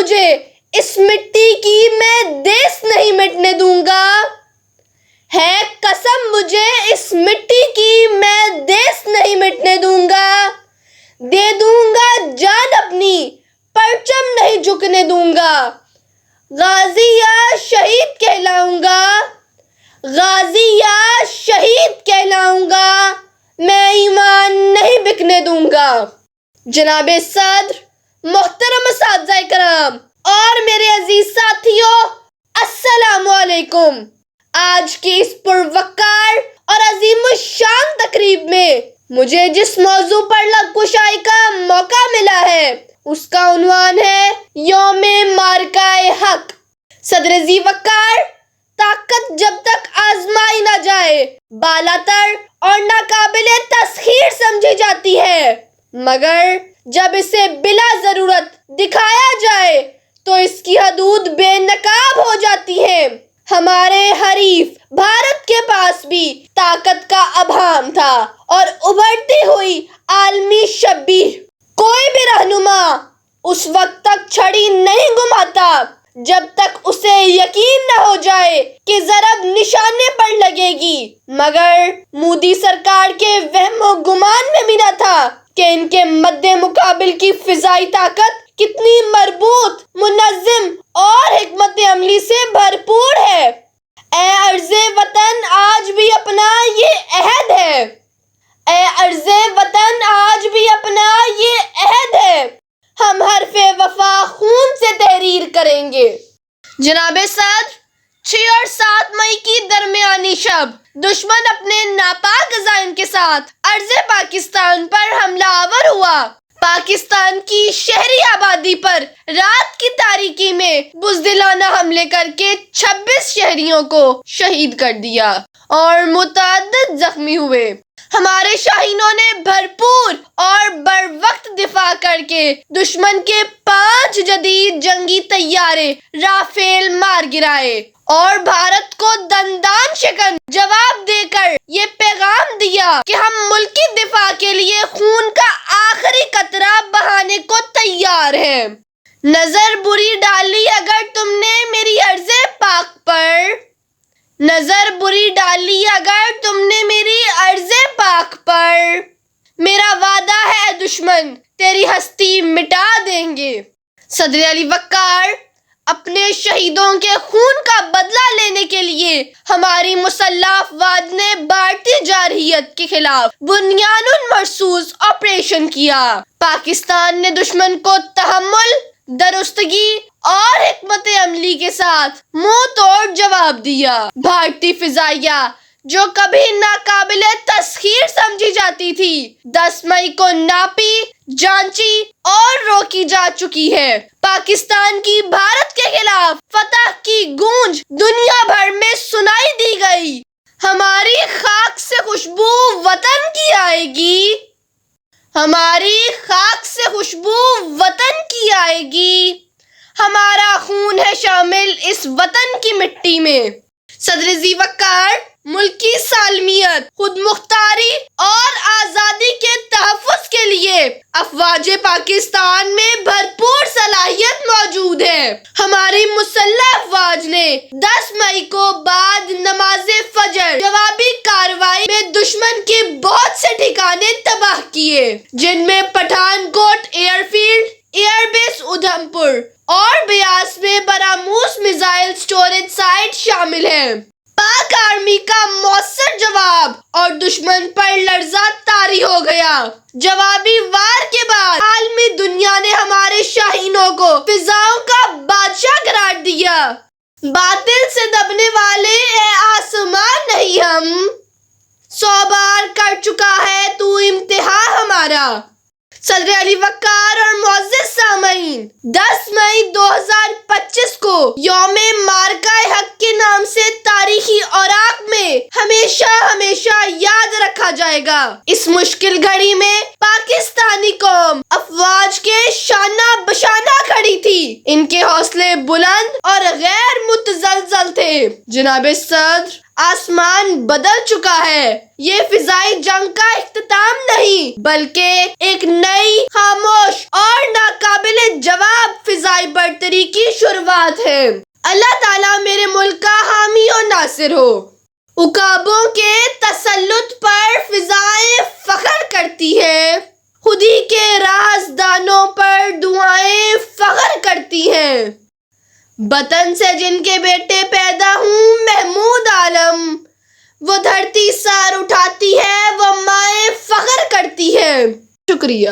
مجھے اس مٹی کی میں دیس نہیں مٹنے دوں گا، ہے قسم مجھے اس مٹی کی میں دیس نہیں مٹنے دوں گا، دے دوں گا جان اپنی پرچم نہیں جھکنے دوں گا، غازی یا شہید کہلاؤں گا، غازی یا شہید کہلاؤں گا، میں ایمان نہیں بکنے دوں گا۔ جناب صدر، محترم اساتذہ کرام اور میرے عزیز ساتھیوں، السلام علیکم۔ آج کی اس پروقار اور عظیم الشان تقریب میں مجھے جس موضوع پر لب کشائی کا موقع ملا ہے اس کا عنوان ہے یوم معرکہ حق۔ صدر ذی وقار، طاقت جب تک آزمائی نہ جائے بالاتر اور ناقابل تسخیر سمجھی جاتی ہے، مگر جب اسے بلا ضرورت دکھایا جائے تو اس کی حدود بے نقاب ہو جاتی ہیں۔ ہمارے حریف بھارت کے پاس بھی طاقت کا ابہام تھا اور ابھرتی ہوئی عالمی شبیہ۔ کوئی بھی رہنما اس وقت تک چھڑی نہیں گھماتا جب تک اسے یقین نہ ہو جائے کہ ضرب نشانے پر لگے گی، مگر مودی سرکار کے وہم و گمان میں بھی نہ تھا کہ ان کے مد مقابل کی فضائی طاقت کتنی مربوط، منظم اور حکمت عملی سے بھرپور ہے۔ اے ارض وطن، آج بھی اپنا یہ عہد ہے، اے ارض وطن آج بھی اپنا یہ عہد ہے، ہم حرف وفا خون سے تحریر کریں گے۔ جناب صدر، 6 اور 7 مئی کی درمیانی شب دشمن اپنے ناپاک عزائم کے ساتھ ارض پاکستان پر حملہ آور ہوا۔ پاکستان کی شہری آبادی پر رات کی تاریکی میں بزدلانہ حملے کر کے 26 شہریوں کو شہید کر دیا اور متعدد زخمی ہوئے۔ ہمارے شاہینوں نے بھرپور اور بروقت دفاع کر کے دشمن کے 5 جدید جنگی طیارے رافیل مار گرائے اور بھارت کو دندان شکن جواب دے کر یہ پیغام دیا کہ ہم ملکی دفاع کے لیے خون کا آخری قطرہ بہانے کو تیار ہیں۔ نظر بری ڈالی اگر تم نے میری ارض پاک پر، نظر بری ڈالی اگر تم نے میری ارض پاک پر، میرا وعدہ ہے دشمن تیری ہستی مٹا دیں گے۔ صدر علی وقار، اپنے شہیدوں کے خون کا بدلہ لینے کے لیے ہماری مسلح افواج نے بھارتی جارحیت کے خلاف بنیان مرصوص آپریشن کیا۔ پاکستان نے دشمن کو تحمل، درستگی اور حکمت عملی کے ساتھ منہ توڑ جواب دیا۔ بھارتی فضائیہ جو کبھی ناقابل تسخیر سمجھی جاتی تھی، 10 مئی کو ناپی، جانچی اور روکی جا چکی ہے۔ پاکستان کی بھارت کے خلاف فتح کی گونج دنیا بھر میں سنائی دی گئی۔ ہماری خاک سے خوشبو وطن کی آئے گی، ہماری خاک سے خوشبو وطن کی آئے گی، ہمارا خون ہے شامل اس وطن کی مٹی میں۔ صدر ذی وقار، ملکی سالمیت، خود مختاری اور آزادی کے تحفظ کے لیے افواج پاکستان میں بھرپور صلاحیت موجود ہے۔ ہماری مسلح افواج نے 10 مئی کو بعد نماز فجر جوابی کارروائی میں دشمن کے بہت سے ٹھکانے تباہ کیے، جن میں پٹھان کوٹ year field, air base Udhampur اور بیاس میں براموس میزائل سٹوریج سائٹ شامل ہیں۔ پاک آرمی کا مؤثر جواب اور دشمن پر لرزہ طاری ہو گیا۔ جوابی وار کے بعد عالمی دنیا نے ہمارے شاہینوں کو فضاؤں کا بادشاہ قرار دیا۔ باطل سے دبنے والے اے آسمان نہیں ہم، 100 بار کر چکا ہے تو امتحان ہمارا۔ صدر علی وقار اور معزز سامعین، 10 مئی 2025 کو یوم معرکہ حق کے نام سے تاریخی اوراق میں ہمیشہ ہمیشہ یاد رکھا جائے گا۔ اس مشکل گھڑی میں پاکستانی قوم افواج کے شانہ بشانہ کھڑی تھی، ان کے حوصلے بلند اور غیر متزلزل تھے۔ جناب صدر، آسمان بدل چکا ہے۔ یہ فضائی جنگ کا اختتام نہیں بلکہ ایک نئی، خاموش اور ناقابل جواب فضائی برتری کی شروعات ہے۔ اللہ تعالیٰ میرے ملک کا حامی و ناصر ہو۔ عقابوں کے تسلط پر فضائیں فخر کرتی ہیں، خودی کے رازدانوں پر دعائیں فخر کرتی ہیں۔ وطن سے جن کے بیٹے پیدا ہوں محمود عالم، وہ دھرتی سر اٹھاتی ہے، وہ مائیں فخر کرتی ہے۔ شکریہ۔